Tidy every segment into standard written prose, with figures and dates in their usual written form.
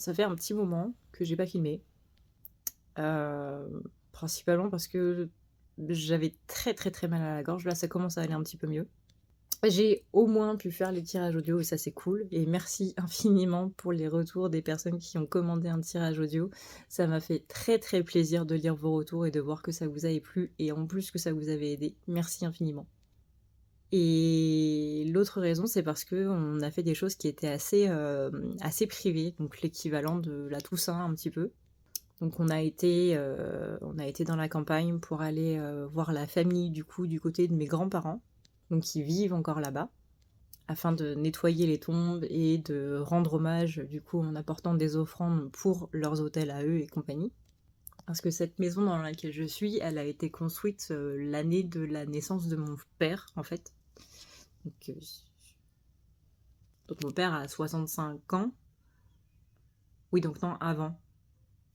Ça fait un petit moment que j'ai pas filmé, principalement parce que j'avais très, très, très mal à la gorge. Là, ça commence à aller un petit peu mieux. J'ai au moins pu faire les tirages audio et ça, c'est cool et merci infiniment pour les retours des personnes qui ont commandé un tirage audio. Ça m'a fait très, très plaisir de lire vos retours et de voir que ça vous avait plu et en plus que ça vous avait aidé. Merci infiniment. Et l'autre raison, c'est parce qu'on a fait des choses qui étaient assez privées, donc l'équivalent de la Toussaint un petit peu. Donc on a été dans la campagne pour aller voir la famille du coup du côté de mes grands-parents, donc qui vivent encore là-bas, afin de nettoyer les tombes et de rendre hommage du coup en apportant des offrandes pour leurs hôtels à eux et compagnie. Parce que cette maison dans laquelle je suis, elle a été construite l'année de la naissance de mon père en fait. Donc, donc mon père a 65 ans. Oui, donc non, avant,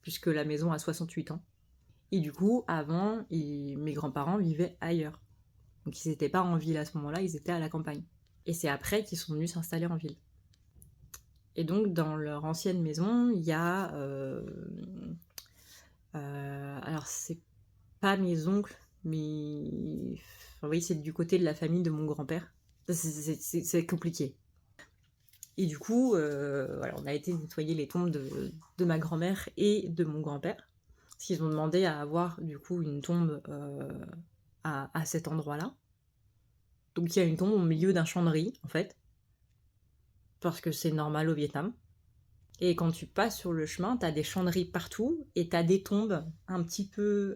puisque la maison a 68 ans. Et du coup, avant, mes grands-parents vivaient ailleurs. Donc ils n'étaient pas en ville à ce moment-là, ils étaient à la campagne. Et c'est après qu'ils sont venus s'installer en ville. Et donc dans leur ancienne maison, il y a... alors c'est pas mes oncles, mais... Enfin, oui, c'est du côté de la famille de mon grand-père. C'est compliqué. Et du coup, voilà, on a été nettoyer les tombes de ma grand-mère et de mon grand-père. Parce qu'ils ont demandé à avoir du coup une tombe à cet endroit-là. Donc il y a une tombe au milieu d'un champ de riz, en fait, parce que c'est normal au Vietnam. Et quand tu passes sur le chemin, t'as des champs de riz partout, et t'as des tombes un petit peu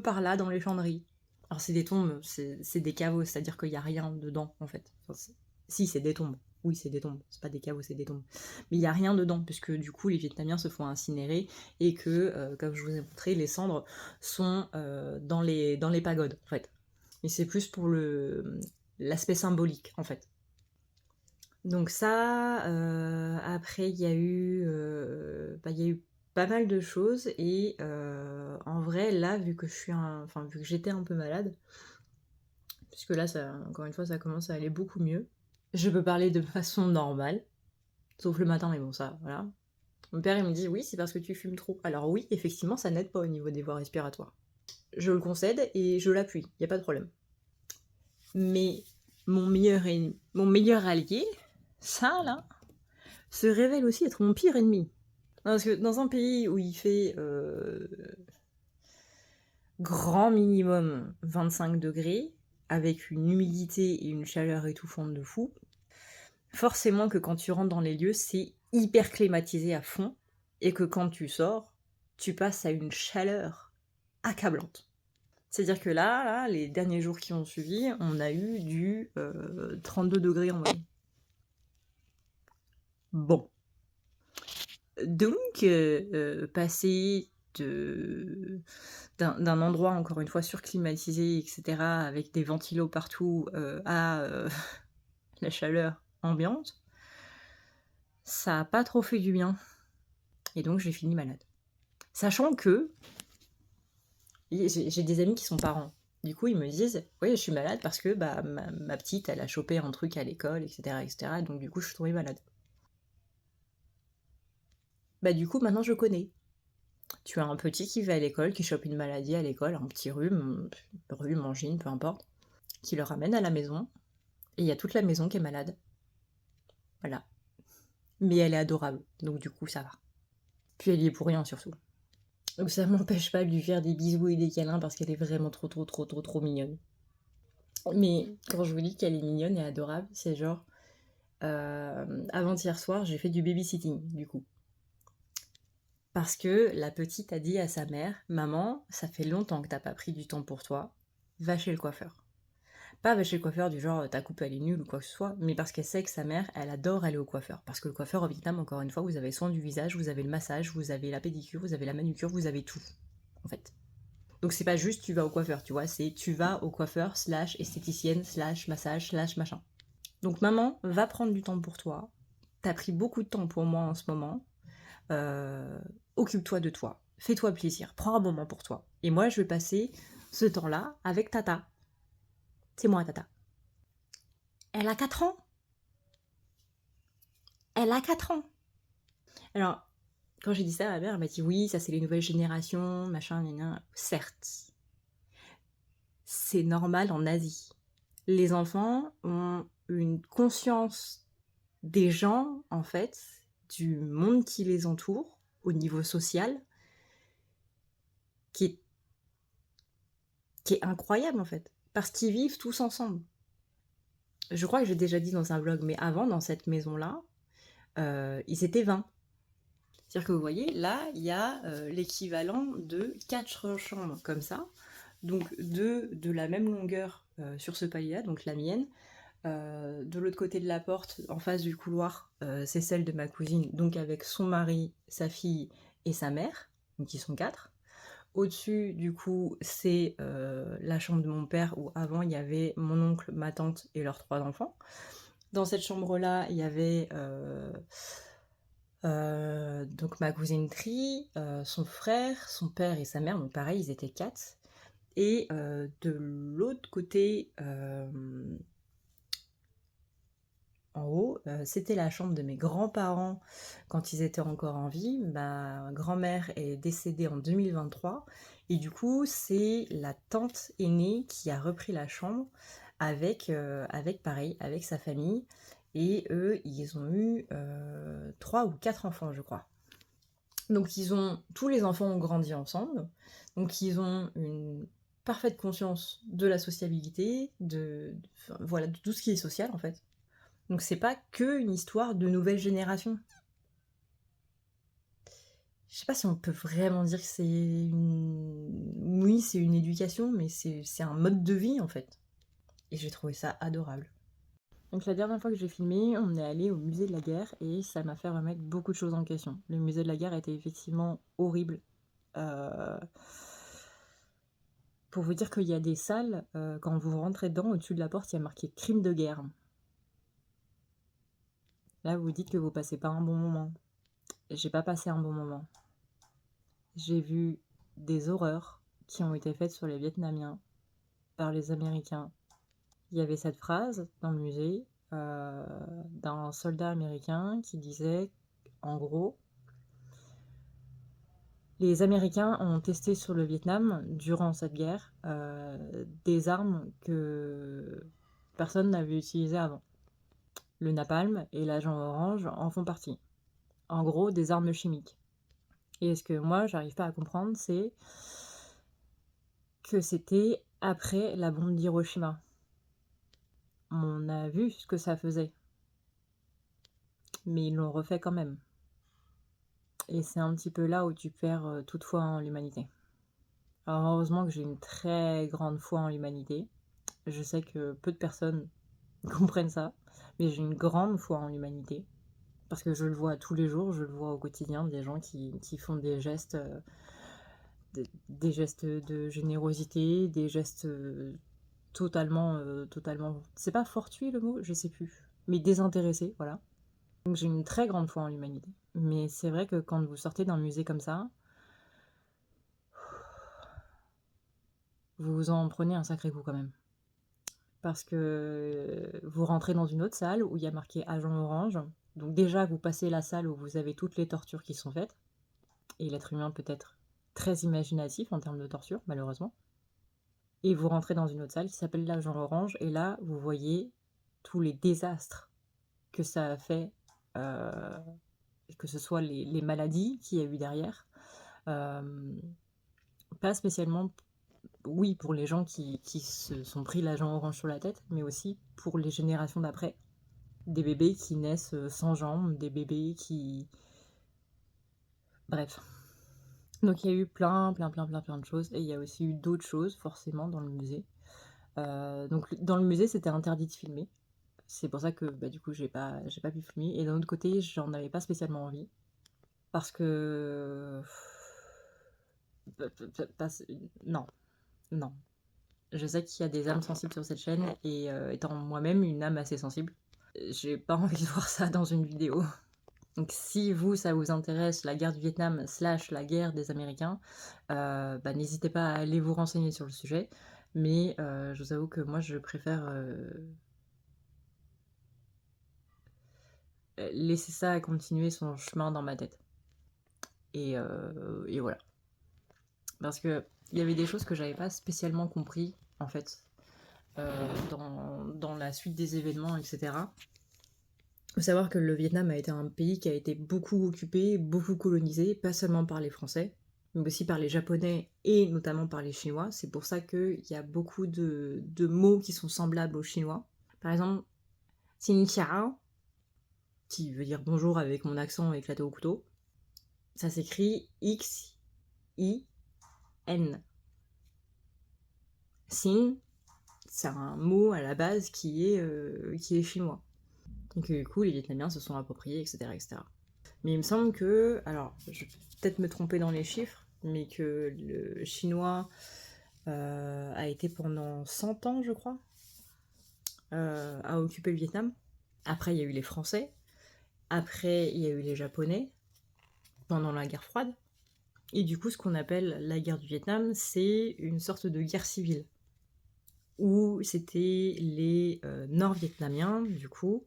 par là dans les champs de riz. Alors c'est des tombes, c'est des caveaux, c'est-à-dire qu'il n'y a rien dedans, en fait. Enfin, si, c'est des tombes. Oui, c'est des tombes. C'est pas des caveaux, c'est des tombes. Mais il n'y a rien dedans, puisque du coup, les Vietnamiens se font incinérer, et que, comme je vous ai montré, les cendres sont dans les pagodes, en fait. Mais c'est plus pour l'aspect symbolique, en fait. Donc ça, après il y a eu pas mal de choses et en vrai là vu que j'étais un peu malade, puisque là ça encore une fois ça commence à aller beaucoup mieux. Je peux parler de façon normale, sauf le matin mais bon ça voilà. Mon père il me dit oui c'est parce que tu fumes trop. Alors oui effectivement ça n'aide pas au niveau des voies respiratoires. Je le concède et je l'appuie, y a pas de problème. Mais mon meilleur allié, ça là, se révèle aussi être mon pire ennemi. Parce que dans un pays où il fait grand minimum 25 degrés, avec une humidité et une chaleur étouffante de fou, forcément que quand tu rentres dans les lieux, c'est hyper climatisé à fond, et que quand tu sors, tu passes à une chaleur accablante. C'est-à-dire que là, les derniers jours qui ont suivi, on a eu du 32 degrés en moyenne. Bon. Donc, passer d'un endroit, encore une fois, surclimatisé, etc., avec des ventilos partout, à la chaleur ambiante, ça a pas trop fait du bien. Et donc, j'ai fini malade. Sachant que j'ai des amis qui sont parents. Du coup, ils me disent, oui, je suis malade parce que bah, ma petite, elle a chopé un truc à l'école, etc., etc., donc du coup, je suis tombée malade. Bah du coup, maintenant, je connais. Tu as un petit qui va à l'école, qui chope une maladie à l'école, un petit rhume, angine, peu importe, qui le ramène à la maison, et il y a toute la maison qui est malade. Voilà. Mais elle est adorable, donc du coup ça va. Puis elle y est pour rien surtout. Donc ça m'empêche pas de lui faire des bisous et des câlins parce qu'elle est vraiment trop trop trop trop trop mignonne. Mais quand je vous dis qu'elle est mignonne et adorable, c'est genre... avant-hier soir, j'ai fait du babysitting, du coup. Parce que la petite a dit à sa mère, maman, ça fait longtemps que t'as pas pris du temps pour toi, va chez le coiffeur. Pas va chez le coiffeur du genre ta coupe elle est nulle ou quoi que ce soit, mais parce qu'elle sait que sa mère, elle adore aller au coiffeur. Parce que le coiffeur au Vietnam, encore une fois, vous avez soin du visage, vous avez le massage, vous avez la pédicure, vous avez la manucure, vous avez tout, en fait. Donc c'est pas juste tu vas au coiffeur, tu vois, c'est tu vas au coiffeur slash esthéticienne slash massage slash machin. Donc maman, va prendre du temps pour toi. T'as pris beaucoup de temps pour moi en ce moment. Euh, Occupe-toi de toi. Fais-toi plaisir. Prends un moment pour toi. Et moi, je vais passer ce temps-là avec Tata. C'est moi, Tata. Elle a 4 ans. Elle a 4 ans. Alors, Quand j'ai dit ça à ma mère, elle m'a dit: «Oui, ça c'est les nouvelles générations, machin, gna gna». Certes, c'est normal en Asie. Les enfants ont une conscience des gens, en fait, du monde qui les entoure, au niveau social, qui est incroyable, en fait, parce qu'ils vivent tous ensemble. Je crois que j'ai déjà dit dans un vlog, mais avant, dans cette maison-là, ils étaient 20. C'est-à-dire que vous voyez, là, il y a l'équivalent de 4 chambres comme ça, donc 2 de la même longueur sur ce palier-là, donc la mienne. De l'autre côté de la porte, en face du couloir, c'est celle de ma cousine, donc avec son mari, sa fille et sa mère, donc ils sont 4. Au-dessus, du coup, c'est la chambre de mon père, où avant il y avait mon oncle, ma tante et leurs 3 enfants. Dans cette chambre-là, il y avait donc ma cousine Tri, son frère, son père et sa mère, donc pareil, ils étaient 4. Et de l'autre côté, en haut, c'était la chambre de mes grands-parents quand ils étaient encore en vie. Ma grand-mère est décédée en 2023 et du coup, c'est la tante aînée qui a repris la chambre avec pareil, avec sa famille. Et eux, ils ont eu 3 ou 4 enfants, je crois. Donc tous les enfants ont grandi ensemble, donc ils ont une parfaite conscience de la sociabilité, enfin, voilà, de tout ce qui est social en fait. Donc c'est pas que une histoire de nouvelle génération. Je sais pas si on peut vraiment dire que c'est une... Oui, c'est une éducation, mais c'est un mode de vie en fait. Et j'ai trouvé ça adorable. Donc la dernière fois que j'ai filmé, on est allé au musée de la guerre et ça m'a fait remettre beaucoup de choses en question. Le musée de la guerre était effectivement horrible. Pour vous dire qu'il y a des salles, quand vous rentrez dedans, au-dessus de la porte, il y a marqué crime de guerre. Là, vous vous dites que vous passez pas un bon moment. J'ai pas passé un bon moment. J'ai vu des horreurs qui ont été faites sur les Vietnamiens par les Américains. Il y avait cette phrase dans le musée d'un soldat américain qui disait, en gros, les Américains ont testé sur le Vietnam, durant cette guerre, des armes que personne n'avait utilisées avant. Le napalm et l'agent orange en font partie. En gros, des armes chimiques. Et ce que moi, j'arrive pas à comprendre, c'est que c'était après la bombe d'Hiroshima. On a vu ce que ça faisait. Mais ils l'ont refait quand même. Et c'est un petit peu là où tu perds toute foi en l'humanité. Alors heureusement que j'ai une très grande foi en l'humanité. Je sais que peu de personnes comprennent ça, mais j'ai une grande foi en l'humanité. Parce que je le vois tous les jours, je le vois au quotidien, des gens qui font des gestes de générosité, des gestes totalement... C'est pas fortuit le mot, je sais plus. Mais désintéressés, voilà. Donc j'ai une très grande foi en l'humanité. Mais c'est vrai que quand vous sortez d'un musée comme ça, vous en prenez un sacré coup quand même. Parce que vous rentrez dans une autre salle où il y a marqué Agent Orange. Donc déjà, vous passez la salle où vous avez toutes les tortures qui sont faites. Et l'être humain peut être très imaginatif en termes de torture, malheureusement. Et vous rentrez dans une autre salle qui s'appelle l'Agent Orange. Et là, vous voyez tous les désastres que ça a fait, que ce soit les maladies qu'il y a eu derrière. Pas spécialement, oui, pour les gens qui se sont pris l'agent orange sur la tête, mais aussi pour les générations d'après. Des bébés qui naissent sans jambes, des bébés qui... Bref. Donc il y a eu plein de choses, et il y a aussi eu d'autres choses, forcément, dans le musée. Donc dans le musée, c'était interdit de filmer. C'est pour ça que du coup, j'ai pas pu filmer. Et d'un autre côté, j'en avais pas spécialement envie. Parce que... Non, non. Je sais qu'il y a des âmes sensibles sur cette chaîne, et étant moi-même une âme assez sensible, j'ai pas envie de voir ça dans une vidéo. Donc si vous, ça vous intéresse, la guerre du Vietnam / la guerre des Américains, n'hésitez pas à aller vous renseigner sur le sujet. Mais je vous avoue que moi, je préfère laisser ça continuer son chemin dans ma tête. Et voilà. Parce que il y avait des choses que j'avais pas spécialement compris, en fait, dans la suite des événements, etc. Il faut savoir que le Vietnam a été un pays qui a été beaucoup occupé, beaucoup colonisé, pas seulement par les Français, mais aussi par les Japonais et notamment par les Chinois. C'est pour ça qu'il y a beaucoup de mots qui sont semblables aux Chinois. Par exemple, Xin Chao, qui veut dire bonjour avec mon accent éclaté au couteau, ça s'écrit X-I-N. Xin, c'est un mot à la base qui est chinois. Et que du coup, les Vietnamiens se sont appropriés, etc., etc. Mais il me semble que, alors, je vais peut-être me tromper dans les chiffres, mais que le chinois a été pendant 100 ans, je crois, à occuper le Vietnam. Après, il y a eu les Français. Après, il y a eu les Japonais, pendant la guerre froide. Et du coup, ce qu'on appelle la guerre du Vietnam, c'est une sorte de guerre civile. Où c'était les Nord-Vietnamiens, du coup,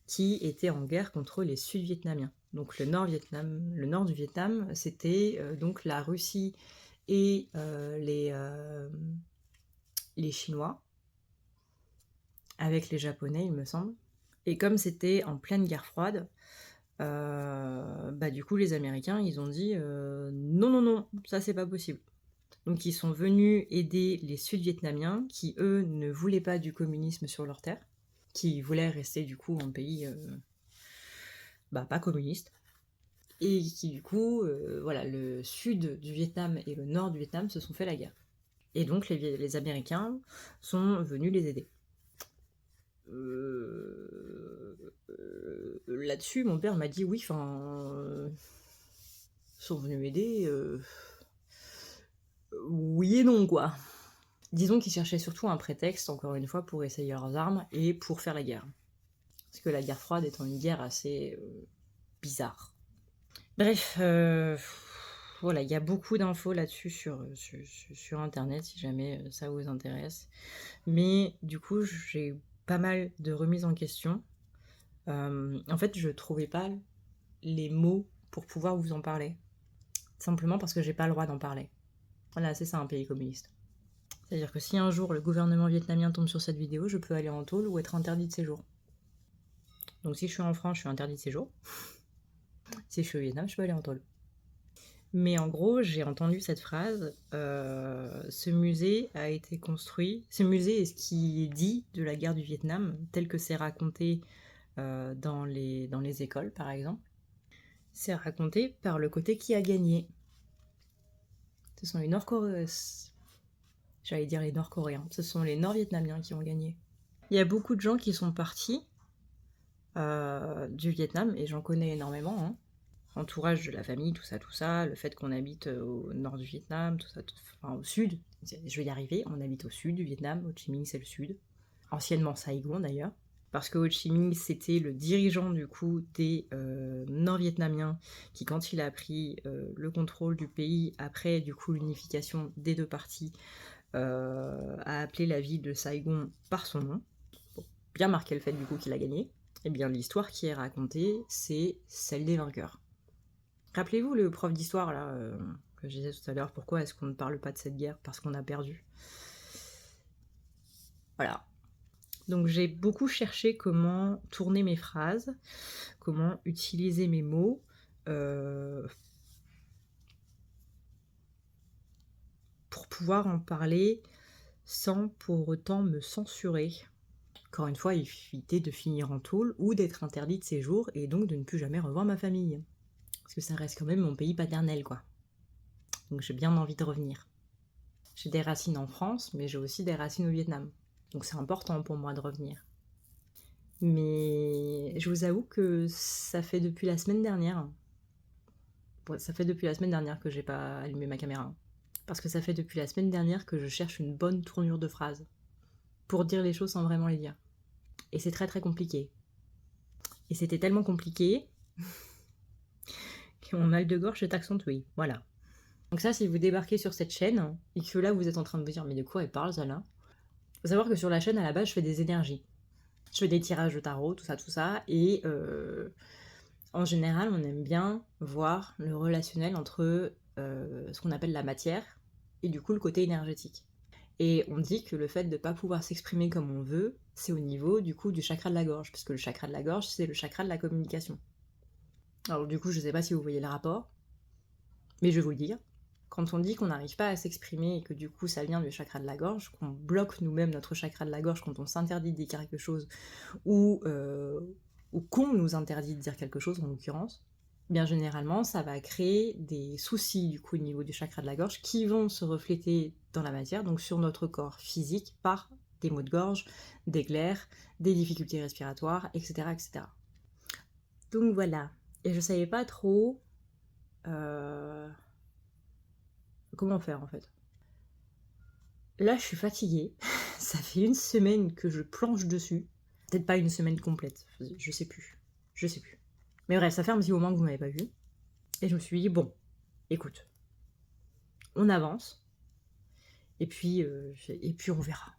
qui étaient en guerre contre les Sud-Vietnamiens. Donc le nord du Vietnam, c'était donc la Russie et les Chinois, avec les Japonais, il me semble. Et comme c'était en pleine guerre froide, du coup les Américains, ils ont dit non, non, non, ça c'est pas possible. Donc ils sont venus aider les Sud-Vietnamiens qui, eux, ne voulaient pas du communisme sur leur terre, qui voulaient rester du coup un pays pas communiste. Et qui du coup, voilà, le sud du Vietnam et le nord du Vietnam se sont fait la guerre. Et donc les Américains sont venus les aider. Là-dessus, mon père m'a dit oui, sont venus m'aider. Oui et non, quoi. Disons qu'ils cherchaient surtout un prétexte, encore une fois, pour essayer leurs armes et pour faire la guerre. Parce que la guerre froide étant une guerre assez bizarre. Bref, voilà, il y a beaucoup d'infos là-dessus sur Internet, si jamais ça vous intéresse. Mais du coup, j'ai pas mal de remises en question. En fait, je trouvais pas les mots pour pouvoir vous en parler. Simplement parce que j'ai pas le droit d'en parler. Voilà, c'est ça un pays communiste. C'est-à-dire que si un jour le gouvernement vietnamien tombe sur cette vidéo, je peux aller en tôle ou être interdit de séjour. Donc si je suis en France, je suis interdit de séjour. Si je suis au Vietnam, je peux aller en tôle. Mais en gros, j'ai entendu cette phrase, ce musée a été construit, ce musée est ce qui est dit de la guerre du Vietnam, tel que c'est raconté dans les écoles par exemple, c'est raconté par le côté qui a gagné. Ce sont les Nord-Coréens, j'allais dire les Nord-Coréens, ce sont les Nord-Vietnamiens qui ont gagné. Il y a beaucoup de gens qui sont partis du Vietnam, et j'en connais énormément, hein. Entourage de la famille, tout ça, le fait qu'on habite au nord du Vietnam, tout ça, enfin au sud, je vais y arriver, on habite au sud du Vietnam, Ho Chi Minh c'est le sud, anciennement Saigon d'ailleurs, parce que Ho Chi Minh c'était le dirigeant du coup des Nord-Vietnamiens qui quand il a pris le contrôle du pays après du coup l'unification des deux parties a appelé la ville de Saigon par son nom, pour bien marquer le fait du coup qu'il a gagné. Eh bien l'histoire qui est racontée c'est celle des vainqueurs. Rappelez-vous le prof d'histoire là que je disais tout à l'heure, pourquoi est-ce qu'on ne parle pas de cette guerre? Parce qu'on a perdu. Voilà. Donc j'ai beaucoup cherché comment tourner mes phrases, comment utiliser mes mots pour pouvoir en parler sans pour autant me censurer. Encore une fois, éviter de finir en tôle ou d'être interdit de séjour et donc de ne plus jamais revoir ma famille. Parce que ça reste quand même mon pays paternel, quoi. Donc j'ai bien envie de revenir. J'ai des racines en France, mais j'ai aussi des racines au Vietnam. Donc c'est important pour moi de revenir. Mais je vous avoue que ça fait depuis la semaine dernière. Ça fait depuis la semaine dernière que j'ai pas allumé ma caméra. Parce que ça fait depuis la semaine dernière que je cherche une bonne tournure de phrase. Pour dire les choses sans vraiment les dire. Et c'est très très compliqué. Et c'était tellement compliqué que mon mal de gorge est accentué. Voilà. Donc ça, si vous débarquez sur cette chaîne, et que là vous êtes en train de vous dire mais de quoi elle parle, Zala? Faut savoir que sur la chaîne, à la base, je fais des énergies. Je fais des tirages de tarot, tout ça, et En général, on aime bien voir le relationnel entre ce qu'on appelle la matière et du coup le côté énergétique. Et on dit que le fait de ne pas pouvoir s'exprimer comme on veut, c'est au niveau du coup du chakra de la gorge, puisque le chakra de la gorge, c'est le chakra de la communication. Alors du coup, je sais pas si vous voyez le rapport, mais je vais vous le dire. Quand on dit qu'on n'arrive pas à s'exprimer et que du coup ça vient du chakra de la gorge, qu'on bloque nous-mêmes notre chakra de la gorge quand on s'interdit de dire quelque chose, ou qu'on nous interdit de dire quelque chose en l'occurrence, bien généralement ça va créer des soucis du coup au niveau du chakra de la gorge qui vont se refléter dans la matière, donc sur notre corps physique par des maux de gorge, des glaires, des difficultés respiratoires, etc. etc. Donc voilà. Et je savais pas trop comment faire en fait. Là je suis fatiguée, ça fait une semaine que je planche dessus, peut-être pas une semaine complète, je sais plus. Mais bref, ça fait un petit moment que vous m'avez pas vu. Et je me suis dit, bon, écoute, on avance, et puis on verra.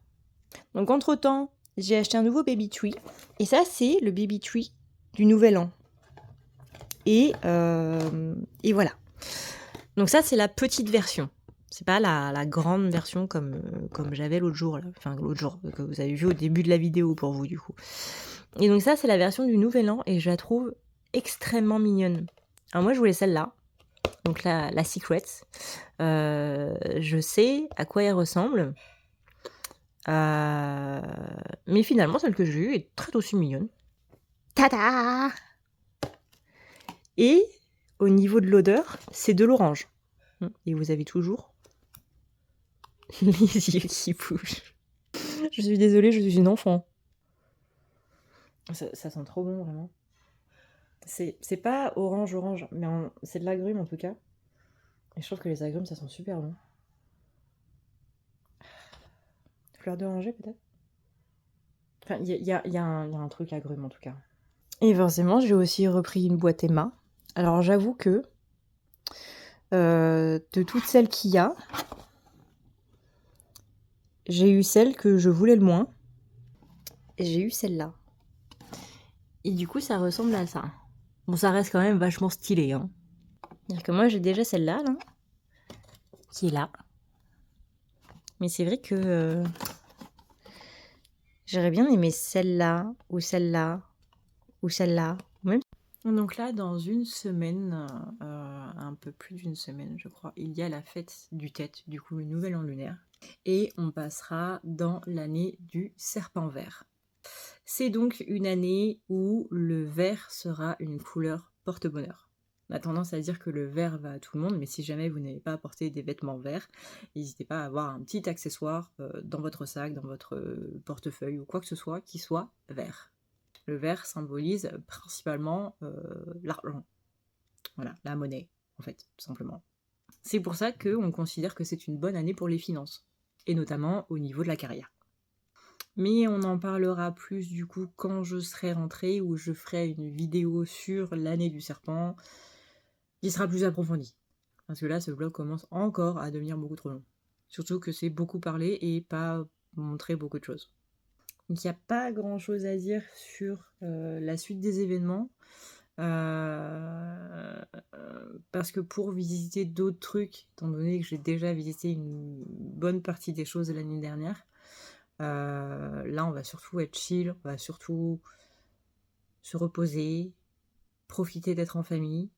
Donc entre-temps, j'ai acheté un nouveau baby tree. Et ça, c'est le baby tree du Nouvel An. Et voilà. Donc ça, c'est la petite version. C'est pas la grande version comme j'avais l'autre jour. Là. Enfin, l'autre jour, que vous avez vu au début de la vidéo pour vous, du coup. Et donc ça, c'est la version du Nouvel An. Et je la trouve extrêmement mignonne. Alors moi, je voulais celle-là. Donc la Secret. Je sais à quoi elle ressemble. Mais finalement, celle que j'ai eue est très aussi mignonne. Tada! Et au niveau de l'odeur, c'est de l'orange. Et vous avez toujours les yeux qui bougent. Je suis désolée, je suis une enfant. Ça sent trop bon, vraiment. C'est pas orange, mais c'est de l'agrume en tout cas. Et je trouve que les agrumes, ça sent super bon. Fleur d'oranger, peut-être? Enfin, il y a un truc agrume en tout cas. Et forcément, j'ai aussi repris une boîte Emma. Alors j'avoue que de toutes celles qu'il y a, j'ai eu celle que je voulais le moins. Et j'ai eu celle-là. Et du coup, ça ressemble à ça. Bon, ça reste quand même vachement stylé. Hein. C'est-à-dire que moi, j'ai déjà celle-là, là, qui est là. Mais c'est vrai que j'aurais bien aimé celle-là, ou celle-là, ou celle-là. Même. Donc là, dans une semaine, un peu plus d'une semaine, je crois, il y a la fête du Tête, du coup, le nouvel an lunaire. Et on passera dans l'année du serpent vert. C'est donc une année où le vert sera une couleur porte-bonheur. On a tendance à dire que le vert va à tout le monde, mais si jamais vous n'avez pas apporté des vêtements verts, n'hésitez pas à avoir un petit accessoire dans votre sac, dans votre portefeuille ou quoi que ce soit qui soit vert. Le vert symbolise principalement l'argent. Voilà, la monnaie, en fait, tout simplement. C'est pour ça qu'on considère que c'est une bonne année pour les finances, et notamment au niveau de la carrière. Mais on en parlera plus du coup quand je serai rentrée, où je ferai une vidéo sur l'année du serpent, qui sera plus approfondie. Parce que là, ce vlog commence encore à devenir beaucoup trop long. Surtout que c'est beaucoup parler et pas montrer beaucoup de choses. Donc il n'y a pas grand chose à dire sur la suite des événements. Parce que pour visiter d'autres trucs, étant donné que j'ai déjà visité une bonne partie des choses de l'année dernière, là on va surtout être chill, on va surtout se reposer, profiter d'être en famille.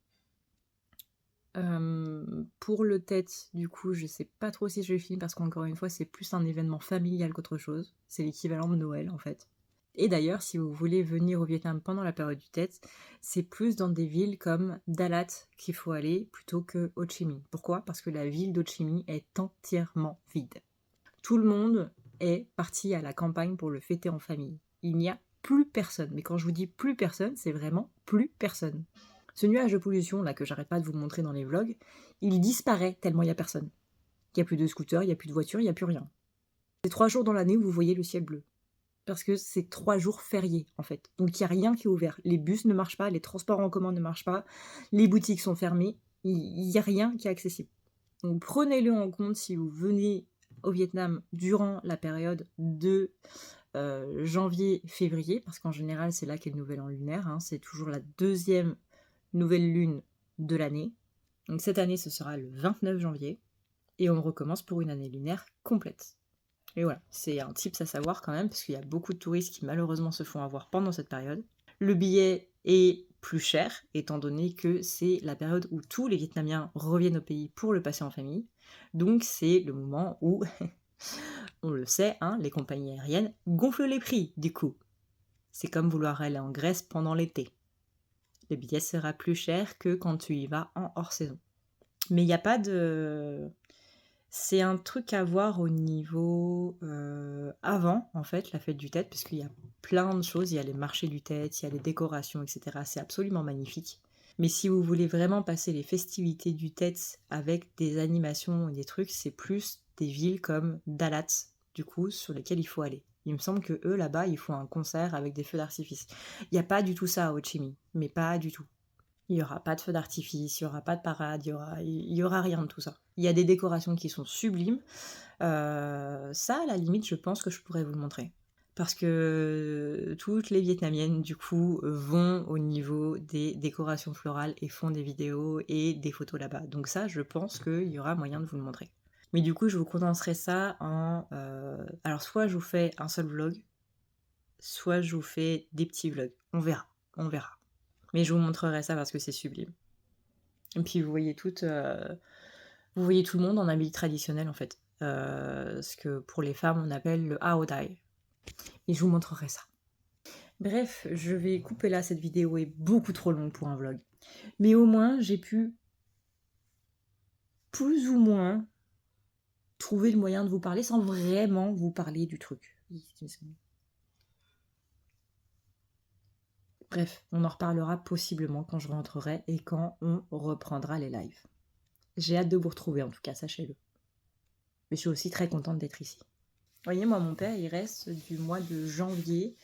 Pour le Tête, du coup, je sais pas trop si je vais filmer parce qu'encore une fois, c'est plus un événement familial qu'autre chose. C'est l'équivalent de Noël en fait. Et d'ailleurs, si vous voulez venir au Vietnam pendant la période du Tête, c'est plus dans des villes comme Dalat qu'il faut aller plutôt que Ho Chi Minh. Pourquoi? Parce que la ville d'Ho Chi Minh est entièrement vide. Tout le monde est parti à la campagne pour le fêter en famille. Il n'y a plus personne. Mais quand je vous dis plus personne, c'est vraiment plus personne. Ce nuage de pollution là que j'arrête pas de vous montrer dans les vlogs, il disparaît tellement il n'y a personne. Il n'y a plus de scooters, il n'y a plus de voitures, il n'y a plus rien. C'est 3 jours dans l'année où vous voyez le ciel bleu. Parce que c'est 3 jours fériés en fait. Donc il n'y a rien qui est ouvert. Les bus ne marchent pas, les transports en commun ne marchent pas, les boutiques sont fermées, il n'y a rien qui est accessible. Donc prenez-le en compte si vous venez au Vietnam durant la période de janvier-février, parce qu'en général c'est là qu'est le nouvel an lunaire, hein. C'est toujours la deuxième nouvelle lune de l'année. Donc cette année, ce sera le 29 janvier. Et on recommence pour une année lunaire complète. Et voilà, c'est un tips à savoir quand même, parce qu'il y a beaucoup de touristes qui malheureusement se font avoir pendant cette période. Le billet est plus cher, étant donné que c'est la période où tous les Vietnamiens reviennent au pays pour le passer en famille. Donc c'est le moment où, on le sait, hein, les compagnies aériennes gonflent les prix, du coup. C'est comme vouloir aller en Grèce pendant l'été. Le billet sera plus cher que quand tu y vas en hors saison. Mais il n'y a pas de... C'est un truc à voir au niveau avant, en fait, la fête du Tet, parce qu'il y a plein de choses. Il y a les marchés du Tet, il y a les décorations, etc. C'est absolument magnifique. Mais si vous voulez vraiment passer les festivités du Tet avec des animations et des trucs, c'est plus des villes comme Dalat, du coup, sur lesquelles il faut aller. Il me semble que eux, là-bas, ils font un concert avec des feux d'artifice. Il n'y a pas du tout ça à Ho Chi Minh, mais pas du tout. Il n'y aura pas de feux d'artifice, il n'y aura pas de parade, il y aura rien de tout ça. Il y a des décorations qui sont sublimes. Ça, à la limite, je pense que je pourrais vous le montrer. Parce que toutes les Vietnamiennes, du coup, vont au niveau des décorations florales et font des vidéos et des photos là-bas. Donc ça, je pense qu'il y aura moyen de vous le montrer. Mais du coup, je vous condenserai ça en... Alors, soit je vous fais un seul vlog, soit je vous fais des petits vlogs. On verra. Mais je vous montrerai ça parce que c'est sublime. Et puis vous voyez tout le monde en habits traditionnels en fait. Ce que pour les femmes on appelle le Aodai. Et je vous montrerai ça. Bref, je vais couper là, cette vidéo est beaucoup trop longue pour un vlog. Mais au moins j'ai pu plus ou moins trouver le moyen de vous parler sans vraiment vous parler du truc. Bref, on en reparlera possiblement quand je rentrerai et quand on reprendra les lives. J'ai hâte de vous retrouver en tout cas, sachez-le. Mais je suis aussi très contente d'être ici. Vous voyez, moi, mon père, il reste du mois de janvier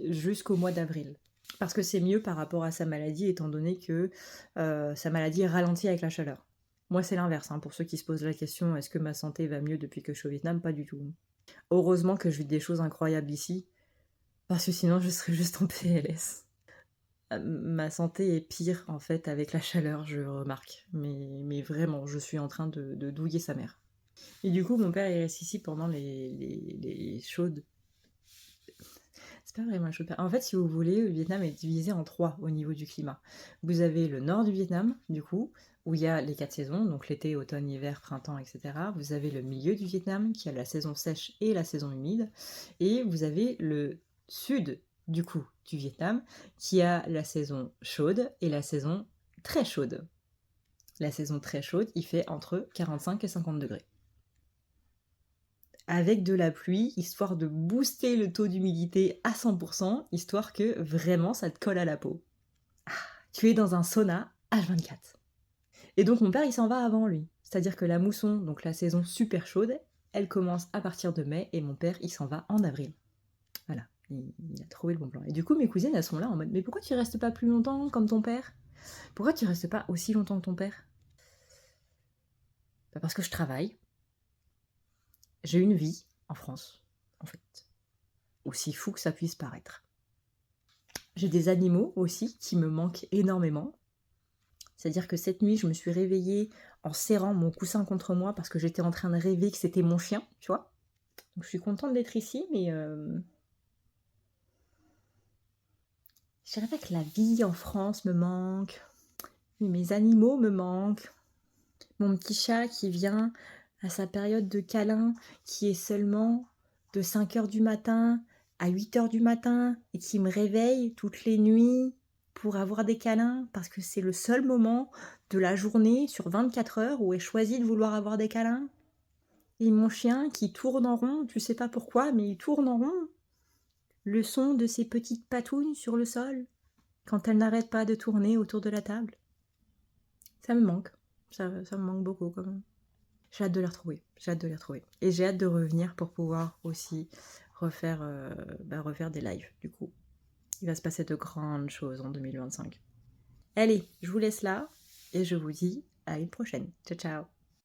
jusqu'au mois d'avril. Parce que c'est mieux par rapport à sa maladie, étant donné que sa maladie est ralentie avec la chaleur. Moi, c'est l'inverse. Hein, pour ceux qui se posent la question, est-ce que ma santé va mieux depuis que je suis au Vietnam? Pas du tout. Heureusement que je vis des choses incroyables ici, parce que sinon, je serais juste en PLS. Ma santé est pire, en fait, avec la chaleur, je remarque. Mais vraiment, je suis en train de douiller sa mère. Et du coup, mon père, il reste ici pendant les chaudes. C'est pas vraiment chaud. En fait, si vous voulez, le Vietnam est divisé en 3 au niveau du climat. Vous avez le nord du Vietnam, du coup, où il y a les 4 saisons, donc l'été, automne, hiver, printemps, etc. Vous avez le milieu du Vietnam, qui a la saison sèche et la saison humide. Et vous avez le sud, du coup, du Vietnam, qui a la saison chaude et la saison très chaude. La saison très chaude, il fait entre 45 et 50 degrés. Avec de la pluie, histoire de booster le taux d'humidité à 100%, histoire que vraiment ça te colle à la peau. Ah, tu es dans un sauna H24. Et donc mon père il s'en va avant lui. C'est-à-dire que la mousson, donc la saison super chaude, elle commence à partir de mai et mon père il s'en va en avril. Voilà, il a trouvé le bon plan. Et du coup mes cousines elles sont là en mode mais pourquoi tu restes pas plus longtemps comme ton père? Pourquoi tu restes pas aussi longtemps que ton père? Bah parce que je travaille. J'ai une vie en France, en fait. Aussi fou que ça puisse paraître. J'ai des animaux aussi qui me manquent énormément. C'est-à-dire que cette nuit, je me suis réveillée en serrant mon coussin contre moi parce que j'étais en train de rêver que c'était mon chien, tu vois. Donc je suis contente d'être ici, mais je dirais pas que la vie en France me manque. Mais mes animaux me manquent. Mon petit chat qui vient à sa période de câlin, qui est seulement de 5h du matin à 8h du matin et qui me réveille toutes les nuits pour avoir des câlins parce que c'est le seul moment de la journée sur 24 heures où elle choisit de vouloir avoir des câlins. Et mon chien qui tourne en rond, tu sais pas pourquoi, mais il tourne en rond. Le son de ses petites patounes sur le sol quand elle n'arrête pas de tourner autour de la table. Ça me manque. Ça me manque beaucoup quand même. J'ai hâte de les retrouver. Et j'ai hâte de revenir pour pouvoir aussi refaire des lives, du coup. Il va se passer de grandes choses en 2025. Allez, je vous laisse là et je vous dis à une prochaine. Ciao, ciao.